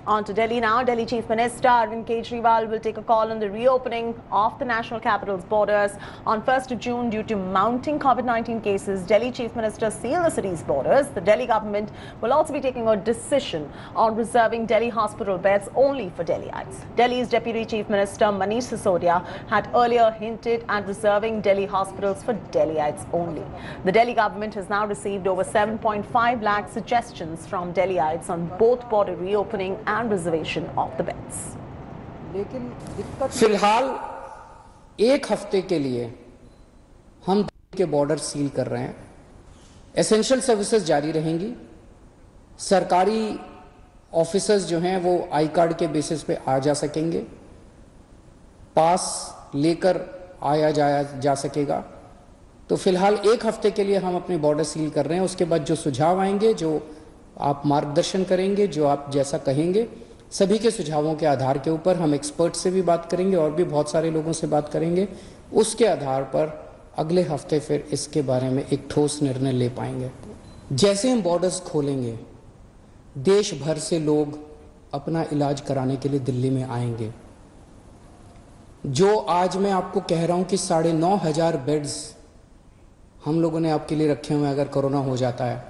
On to Delhi now. Delhi Chief Minister Arvind Kejriwal will take a call on the reopening of the national capital's borders on 1st of June due to mounting COVID-19 cases. Delhi Chief Minister sealed the city's borders. The Delhi government will also be taking a decision on reserving Delhi hospital beds only for Delhiites. Delhi's Deputy Chief Minister Manish Sisodia had earlier hinted at reserving Delhi hospitals for Delhiites only. The Delhi government has now received over 7.5 lakh suggestions from Delhiites on both border reopening and reservation of the beds. फिलहाल एक हफ्ते के लिए हम दिल्ली के border seal कर रहे हैं। एसेंशियल सर्विसेज जारी रहेंगी। सरकारी ऑफिसर्स जो हैं वो आई कार्ड के बेसिस पे आ जा सकेंगे, पास लेकर आया जाया जा सकेगा। तो फिलहाल एक हफ्ते के लिए हम अपने बॉर्डर सील कर रहे हैं। उसके बाद जो सुझाव आएंगे, जो आप मार्गदर्शन करेंगे, जो आप जैसा कहेंगे, सभी के सुझावों के आधार के ऊपर हम एक्सपर्ट से भी बात करेंगे और भी बहुत सारे लोगों से बात करेंगे। उसके आधार पर अगले हफ्ते फिर इसके बारे में एक ठोस निर्णय ले पाएंगे। जैसे हम बॉर्डर्स खोलेंगे, देश भर से लोग अपना इलाज कराने के लिए दिल्ली में आएंगे। जो आज मैं आपको कह रहा हूं कि 9,500 बेड्स हम लोगों ने आपके लिए रखे हुए अगर कोरोना हो जाता है,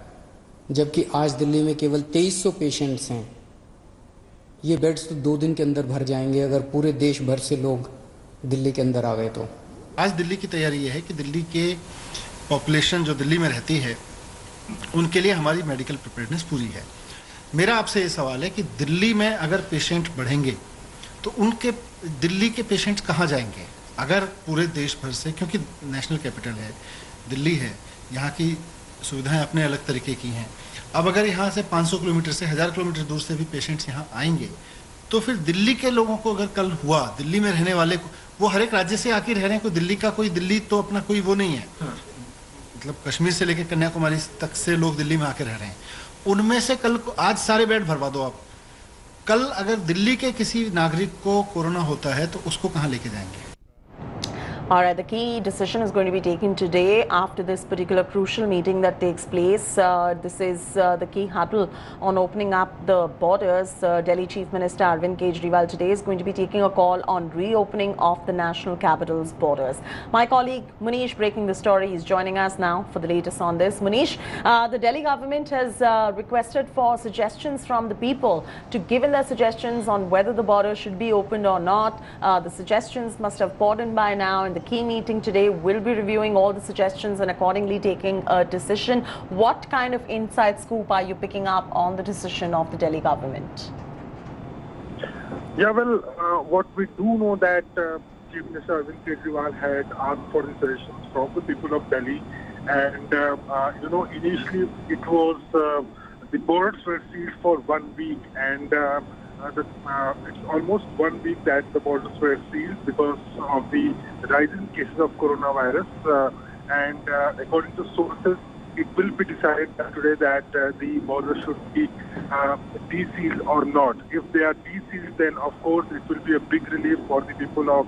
जबकि आज दिल्ली में केवल 2300 पेशेंट्स हैं। ये बेड्स तो 2 दिन के अंदर भर जाएंगे अगर पूरे देश भर से लोग दिल्ली के अंदर आ गए तो। आज दिल्ली की तैयारी ये है कि दिल्ली के पॉपुलेशन जो दिल्ली में रहती है उनके लिए हमारी मेडिकल प्रिपेयर्डनेस पूरी है। मेरा आपसे ये सवाल है कि दिल्ली में अगर पेशेंट बढ़ेंगे तो उनके दिल्ली के पेशेंट्स कहाँ जाएंगे? अगर पूरे देश भर से, क्योंकि नेशनल कैपिटल है, दिल्ली है, यहाँ की सुविधाएं अपने अलग तरीके की हैं। अब अगर यहाँ से 500 किलोमीटर से 1000 किलोमीटर दूर से भी पेशेंट्स यहाँ आएंगे तो फिर दिल्ली के लोगों को अगर कल हुआ, दिल्ली में रहने वाले को, वो हर एक राज्य से आके रह रहे हैं, कोई दिल्ली का कोई दिल्ली तो अपना कोई वो नहीं है। मतलब कश्मीर से लेकर कन्याकुमारी तक से लोग दिल्ली में आके रह रहे हैं। उनमें से कल को आज सारे बेड भरवा दो आप, कल अगर दिल्ली के किसी नागरिक को कोरोना होता है तो उसको कहाँ लेके जाएंगे? All right, the key decision is going to be taken today after this particular crucial meeting that takes place. This is the key hurdle on opening up the borders. Delhi Chief Minister Arvind Kejriwal today is going to be taking a call on reopening of the national capital's borders. My colleague Munish breaking the story. He's joining us now for the latest on this. Munish, the Delhi government has requested for suggestions from the people to give in their suggestions on whether the border should be opened or not. The suggestions must have poured in by now, and the key meeting today will be reviewing all the suggestions and accordingly taking a decision. What kind of inside scoop are you picking up on the decision of the Delhi government? Yeah, well, what we do know that Chief Minister Arvind Kejriwal had asked for the suggestions from the people of Delhi, and initially it was the borders were sealed for 1 week, and it's almost 1 week that the borders were sealed because of the rising cases of coronavirus. And according to sources, it will be decided today that the borders should be de-sealed or not. If they are de-sealed, then of course it will be a big relief for the people of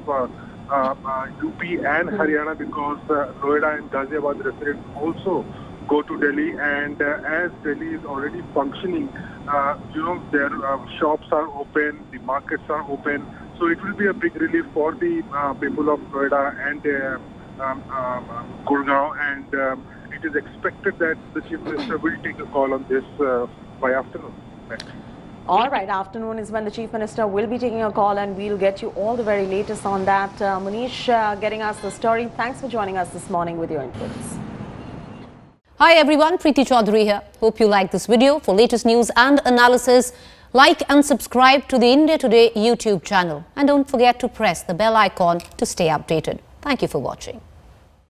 UP and Haryana, because Noida and Ghaziabad residents also go to Delhi, and as Delhi is already functioning, their shops are open, the markets are open, so it will be a big relief for the people of Noida and Gurgaon, and it is expected that the Chief Minister will take a call on this by afternoon. All right, afternoon is when the Chief Minister will be taking a call, and we'll get you all the very latest on that. Munish getting us the story. Thanks for joining us this morning with your inputs. Hi everyone, Preeti Chaudhary here. Hope you like this video. For latest news and analysis, like and subscribe to the India Today YouTube channel. And don't forget to press the bell icon to stay updated. Thank you for watching.